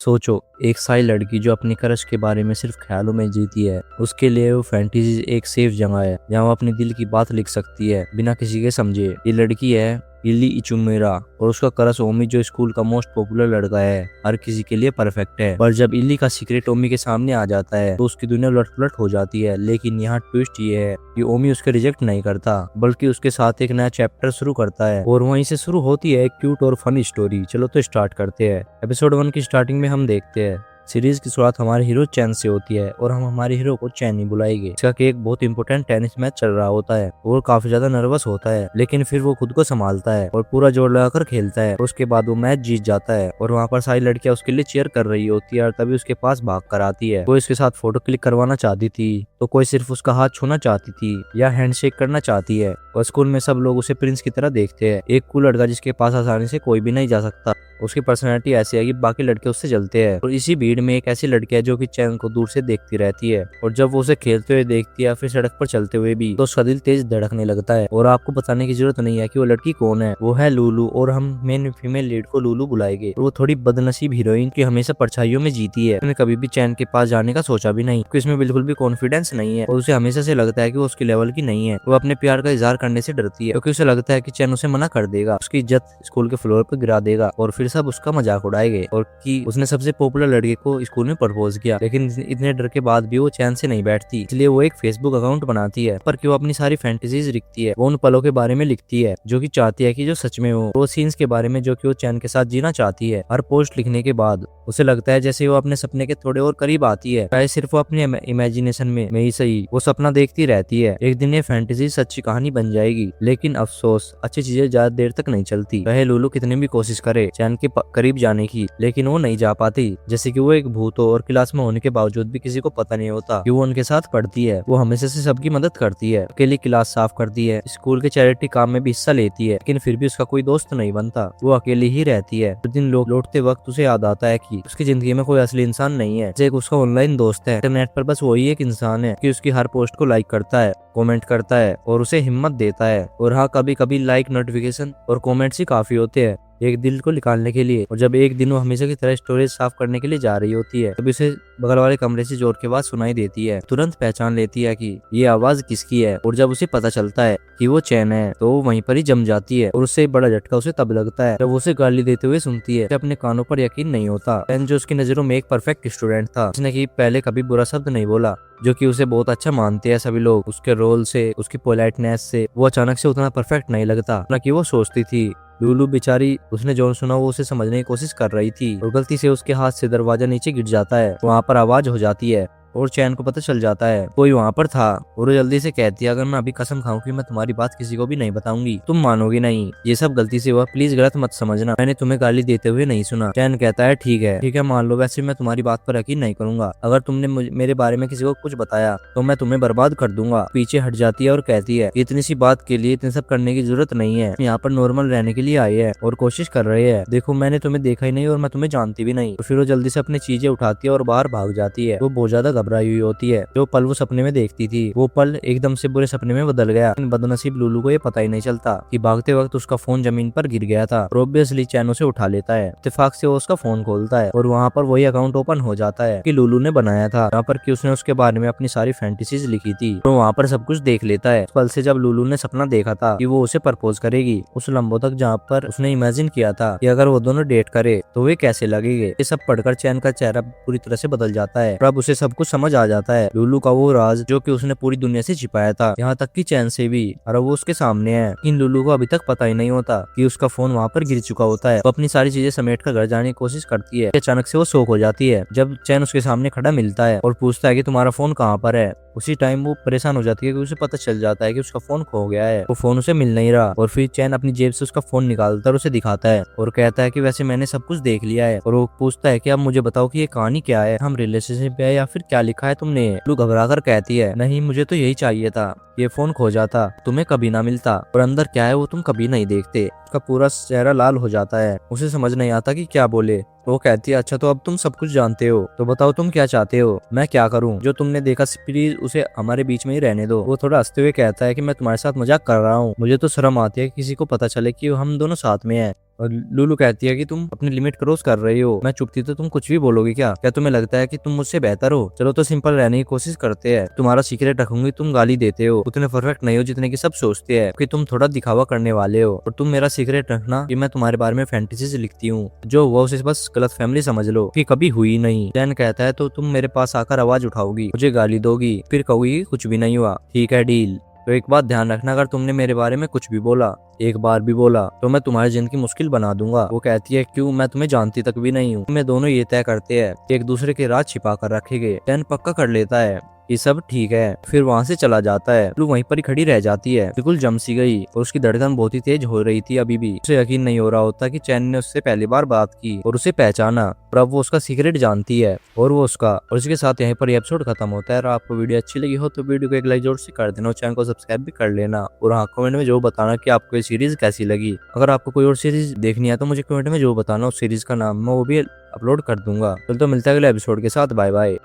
सोचो, एक साई लड़की जो अपनी क्रश के बारे में सिर्फ ख्यालों में जीती है। उसके लिए वो फैंटेसी एक सेफ जगह है जहाँ वो अपने दिल की बात लिख सकती है बिना किसी के समझे। ये लड़की है इली इचुमिरा और उसका क्रश ओमी जो स्कूल का मोस्ट पॉपुलर लड़का है, हर किसी के लिए परफेक्ट है। पर जब इली का सीक्रेट ओमी के सामने आ जाता है तो उसकी दुनिया उलट-पुलट हो जाती है। लेकिन यहाँ ट्विस्ट ये है कि ओमी उसके रिजेक्ट नहीं करता, बल्कि उसके साथ एक नया चैप्टर शुरू करता है और वहीं से शुरू होती है एक क्यूट और फनी स्टोरी। चलो तो स्टार्ट करते हैं। एपिसोड 1 की स्टार्टिंग में हम देखते हैं सीरीज की शुरुआत हमारे हीरो चैन से होती है और हम हमारे हीरो को चैन ही बुलाएंगे। इसका एक बहुत इंपॉर्टेंट टेनिस मैच चल रहा होता है और काफी ज्यादा नर्वस होता है, लेकिन फिर वो खुद को संभालता है और पूरा जोर लगाकर खेलता है। उसके बाद वो मैच जीत जाता है और वहाँ पर सारी लड़कियां उसके लिए चीयर कर रही होती है और तभी उसके पास भाग कर आती है। कोई इसके साथ फोटो क्लिक करवाना चाहती थी तो कोई सिर्फ उसका हाथ छूना चाहती थी या हैंडशेक करना चाहती है। और स्कूल में सब लोग उसे प्रिंस की तरह देखते हैं, एक कूल लड़का जिसके पास आसानी से कोई भी नहीं जा सकता। उसकी पर्सनैलिटी ऐसी है कि बाकी लड़के उससे जलते हैं। और इसी भीड़ में एक ऐसी लड़की है जो कि चैन को दूर से देखती रहती है और जब वो उसे खेलते हुए देखती है या फिर सड़क पर चलते हुए भी तो उसका दिल तेज धड़कने लगता है। और आपको बताने की जरूरत नहीं है कि वो लड़की कौन है, वो है लूलू। और हम मेन फीमेल लीड को लूलू बुलाएंगे। वो थोड़ी बदनसीब हीरोइन की हमेशा परछाइयों में जीती है। उसने कभी भी चैन के पास जाने का सोचा भी नहीं क्योंकि इसमें बिल्कुल भी कॉन्फिडेंस नहीं है और उसे हमेशा से लगता है कि वो उसके लेवल की नहीं है। वो अपने प्यार का इजहार करने से डरती है क्योंकि उसे लगता है कि चैन उसे मना कर देगा, उसकी इज्जत स्कूल के फ्लोर पर गिरा देगा और फिर सब उसका मजाक उड़ाएंगे और कि उसने सबसे पॉपुलर लड़के को स्कूल में प्रपोज किया। लेकिन इतने डर के बाद भी वो चैन से नहीं बैठती, इसलिए वो एक फेसबुक अकाउंट बनाती है पर वो अपनी सारी फैंटेसीज लिखती है। वो उन पलों के बारे में लिखती है जो कि चाहती है कि जो सच में हो, वो सीन्स के बारे में जो कि वो चैन के साथ जीना चाहती है। हर पोस्ट लिखने के बाद उसे लगता है जैसे वो अपने सपने के थोड़े और करीब आती है, चाहे सिर्फ वो अपने इमेजिनेशन में ही सही वो सपना देखती रहती है। एक दिन ये फैंटेसी सच्ची कहानी बन जाएगी, लेकिन अफसोस अच्छी चीजें ज्यादा देर तक नहीं चलती। चाहे लूलू कितनी भी कोशिश करे चैन के करीब जाने की, लेकिन वो नहीं जा पाती। जैसे कि वो एक भूत हो और क्लास में होने के बावजूद भी किसी को पता नहीं होता कि वो उनके साथ पढ़ती है। वो हमेशा से सबकी मदद करती है, अकेली क्लास साफ करती है, स्कूल के चैरिटी काम में भी हिस्सा लेती है, लेकिन फिर भी उसका कोई दोस्त नहीं बनता। वो अकेली ही रहती है। एक दिन लौटते वक्त उसे याद आता है कि उसकी जिंदगी में कोई असली इंसान नहीं है, एक उसका ऑनलाइन दोस्त है। इंटरनेट पर बस वही एक इंसान है कि उसकी हर पोस्ट को लाइक करता है, कमेंट करता है और उसे हिम्मत देता है। और हाँ, कभी कभी लाइक, नोटिफिकेशन और कमेंट्स ही काफी होते हैं एक दिल को निकालने के लिए। और जब एक दिन वो हमेशा की तरह स्टोरेज साफ करने के लिए जा रही होती है तभी उसे बगल वाले कमरे से जोर के आवाज सुनाई देती है। तुरंत पहचान लेती है कि ये आवाज किसकी है और जब उसे पता चलता है कि वो चैन है तो वो वहीं पर ही जम जाती है। और उससे बड़ा झटका उसे तब लगता है जब उसे गाली देते हुए सुनती है। अपने कानों पर यकीन नहीं होता। चैन जो उसकी नजरों में एक परफेक्ट स्टूडेंट था, जिसने की पहले कभी बुरा शब्द नहीं बोला, जो कि उसे बहुत अच्छा मानते हैं सभी लोग, उसके रोल से, उसकी पोलाइटनेस से वो अचानक से उतना परफेक्ट नहीं लगता ना कि वो सोचती थी। लूलू बेचारी, उसने जो सुना वो उसे समझने की कोशिश कर रही थी और गलती से उसके हाथ से दरवाजा नीचे गिर जाता है। वहाँ पर आवाज हो जाती है और चैन को पता चल जाता है कोई वहाँ पर था और वो जल्दी से कहती है, अगर मैं अभी कसम खाऊं कि मैं तुम्हारी बात किसी को भी नहीं बताऊंगी तुम मानोगी नहीं। ये सब गलती से हुआ, प्लीज गलत मत समझना, मैंने तुम्हें गाली देते हुए नहीं सुना। चैन कहता है ठीक है मान लो, वैसे मैं तुम्हारी बात पर यकीन नहीं करूंगा। अगर तुमने मेरे बारे में किसी को कुछ बताया तो मैं तुम्हें बर्बाद कर दूंगा। पीछे हट जाती है और कहती है इतनी सी बात के लिए इतने सब करने की जरूरत नहीं है, यहाँ पर नॉर्मल रहने के लिए आए हैं और कोशिश कर रहे हैं। देखो, मैंने तुम्हें देखा ही नहीं और मैं तुम्हें जानती भी नहीं। तो फिर वो जल्दी से अपनी चीजें उठाती है और बाहर भाग जाती है। वो बहुत ज्यादा घबराई हुई होती है। जो पल वो सपने में देखती थी वो पल एकदम से बुरे सपने में बदल गया। बदनसीब लूलू को ये पता ही नहीं चलता कि भागते वक्त उसका फोन जमीन पर गिर गया था। ऑब्वियसली चैन उसे उठा लेता है। इत्तेफाक से वो उसका फोन खोलता है और वहाँ पर वही अकाउंट ओपन हो जाता है कि लूलू ने बनाया था, जहाँ पर कि उसने उसके बारे में अपनी सारी फैंटेसीज लिखी थी। तो वहाँ पर सब कुछ देख लेता है। पल से जब लूलू ने सपना देखा था कि वो उसे प्रपोज करेगी, उस लम्बों तक जहाँ पर उसने इमेजिन किया था कि अगर वो दोनों डेट करे तो वे कैसे लगेंगे। ये सब पढ़कर चैन का चेहरा पूरी तरह से बदल जाता है। अब उसे सब कुछ समझ आ जाता है, लूलू का वो राज जो कि उसने पूरी दुनिया से छिपाया था, यहाँ तक कि चैन से भी। और वो उसके सामने है। इन लूलू को अभी तक पता ही नहीं होता कि उसका फोन वहाँ पर गिर चुका होता है। वो अपनी सारी चीजें समेट कर घर जाने की कोशिश करती है। अचानक से वो शॉक हो जाती है जब चैन उसके सामने खड़ा मिलता है और पूछता है कि तुम्हारा फोन कहाँ पर है। उसी टाइम वो परेशान हो जाती है कि उसे पता चल जाता है कि उसका फोन खो गया है, वो फोन उसे मिल नहीं रहा। और फिर चैन अपनी जेब से उसका फोन निकालता और उसे दिखाता है और कहता है कि वैसे मैंने सब कुछ देख लिया है। और वो पूछता है कि अब मुझे बताओ कि ये कहानी क्या है, हम रिलेशनशिप पे है या फिर क्या लिखा है तुमने। लू घबरा कर कहती है, नहीं मुझे तो यही चाहिए था, ये फोन खो जाता तुम्हें कभी ना मिलता और अंदर क्या है वो तुम कभी नहीं देखते। उसका पूरा चेहरा लाल हो जाता है, उसे समझ नहीं आता कि क्या बोले। वो कहती है, अच्छा तो अब तुम सब कुछ जानते हो तो बताओ तुम क्या चाहते हो, मैं क्या करूं, जो तुमने देखा प्लीज उसे हमारे बीच में ही रहने दो। वो थोड़ा हंसते हुए कहता है कि मैं तुम्हारे साथ मजाक कर रहा हूँ, मुझे तो शर्म आती है कि किसी को पता चले कि हम दोनों साथ में हैं। और लुलू कहती है कि तुम अपनी लिमिट क्रॉस कर रही हो। मैं चुप थी तो तुम कुछ भी बोलोगी क्या तुम्हें लगता है कि तुम मुझसे बेहतर हो? चलो तो सिंपल रहने की कोशिश करते हैं। तुम्हारा सीक्रेट रखूंगी, तुम गाली देते हो। उतने परफेक्ट नहीं हो जितने की सब सोचते हैं कि तुम थोड़ा दिखावा करने वाले हो। और तुम मेरा सीक्रेट रखना कि मैं तुम्हारे बारे में फैंटेसीज लिखती हूँ, जो वो उसे बस गलत फैमिली समझ लो कि कभी हुई नहीं। चैन कहता है तो तुम मेरे पास आकर आवाज उठाओगी, मुझे गाली दोगी, फिर कहोगी कुछ भी नहीं हुआ। ठीक है, डील। तो एक बात ध्यान रखना, अगर तुमने मेरे बारे में कुछ भी बोला, एक बार भी बोला, तो मैं तुम्हारी जिंदगी मुश्किल बना दूंगा। वो कहती है क्यों? मैं तुम्हें जानती तक भी नहीं हूँ। मैं दोनों ये तय करते हैं कि एक दूसरे के राज छिपा कर रखेंगे। चैन पक्का कर लेता है ये सब ठीक है, फिर वहाँ से चला जाता है। लू वहीं पर ही खड़ी रह जाती है, बिल्कुल जम सी गई, और उसकी धड़कन बहुत ही तेज हो रही थी। अभी भी उसे यकीन नहीं हो रहा होता कि चैन ने उससे पहली बार बात की और उसे पहचाना, और अब वो उसका सीक्रेट जानती है और वो उसका। और इसके साथ यहीं पर एपिसोड खत्म होता है। और आपको वीडियो अच्छी लगी हो तो वीडियो को एक लाइक जोर से कर देना और चैनल को सब्सक्राइब भी कर लेना। और हाँ, कमेंट में जो बताना कि आपको ये सीरीज कैसी लगी। अगर आपको कोई और सीरीज देखनी है तो मुझे कमेंट में जो बताना, उस सीरीज का नाम मैं वो भी अपलोड कर दूंगा। चल तो मिलता है अगले एपिसोड के साथ। Bye bye.